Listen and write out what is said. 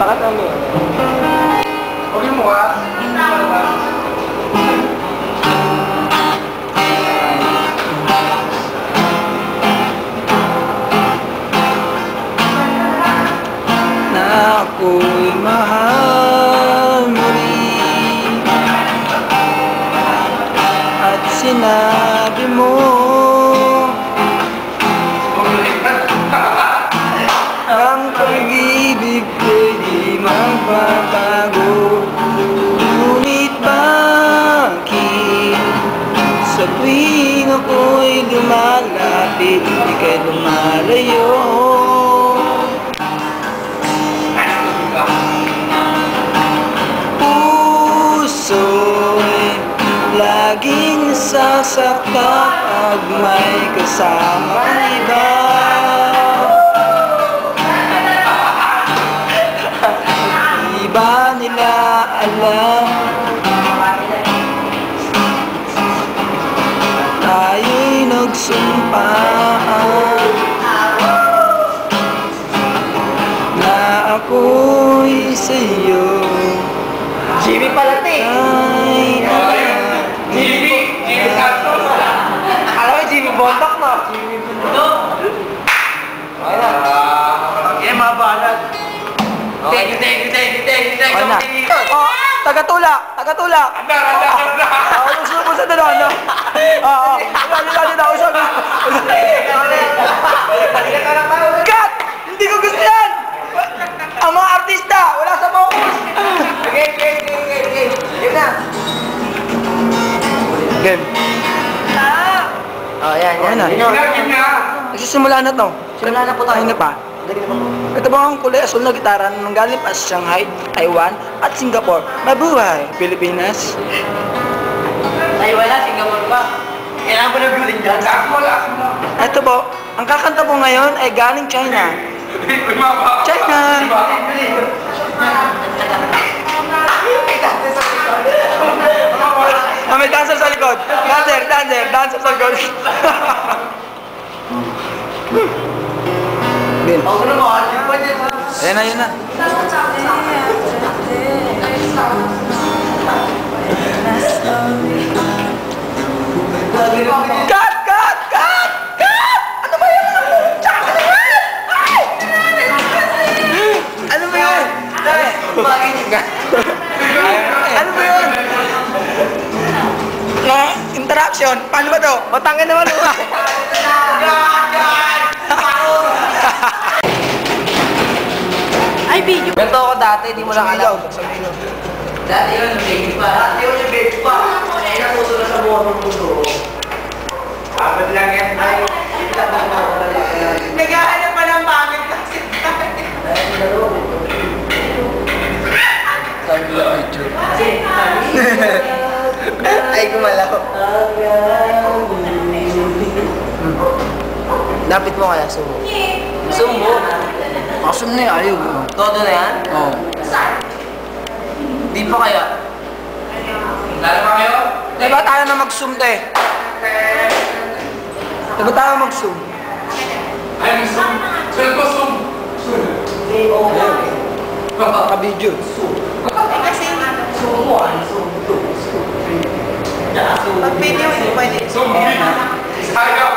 Bakit ano? Okay mo ka? Na ako'y mahal mo rin at sinabi mo ang pag-ibig ko'y di magbabago. Ngunit bakit sa tuwing ako'y lumalapit, ika'y lumalayo? Puso'y laging nasasaktan pag may kasamang iba. Di ba nila alam tayo'y nagsumpaan na ako'y sa'yo? Jimmy pala ito eh. Jimmy Santos. Alam mo, Jimmy Bontok no? Jimmy Bontok. Okay na. Okay, mabalat. Thank you. Okay na. Oh, taga-tulak! Anda. Usap mo sa danon, no? Dito, usap. Cut! Hindi ko gusto yan! Ang mga artista, wala sa focus! Okay. Game na. Game. Oh, yan. Okay na. Kim na. Nagsisimula na to. Simula na po tayo. Ayun na pa. Ito ba ang kulay asul na gitara na nanggaling pa sa Shanghai, Taiwan at Singapore? Mabuhay, Pilipinas! Ay, wala. Singapore pa. Kailangan ko na building dyan. Ito po, ang kakanta po ngayon ay galing China. China! Oh, may dancer sa likod. Dancer sa likod. Bin. Ako na mo. Ayan na. Cut! Ano ba yun? Ano ba yun? Ano ba yun? Interaction. Paano ba to? Matangin naman mo. Ay, video. Ganito ako dati, di mo lang alam. Dati yun, baby pa. Eh, natuto na sa buwan ng mundo. Abad lang yan. Naghahanap pa ng pangit kasi. Ay, gumalaw. Lapit mo kaya, sumo. Sumo? Asum na yun, ayaw. Todo na yan? Oo. Di pa kaya? Lalo ba kayo? Diba tayo na mag-zoom, te? Diba tayo mag-zoom? Ay, zoom. Zoom. Ka-video. Kasi, sumo. Pag video, hindi pwede. Zoom. Sayang.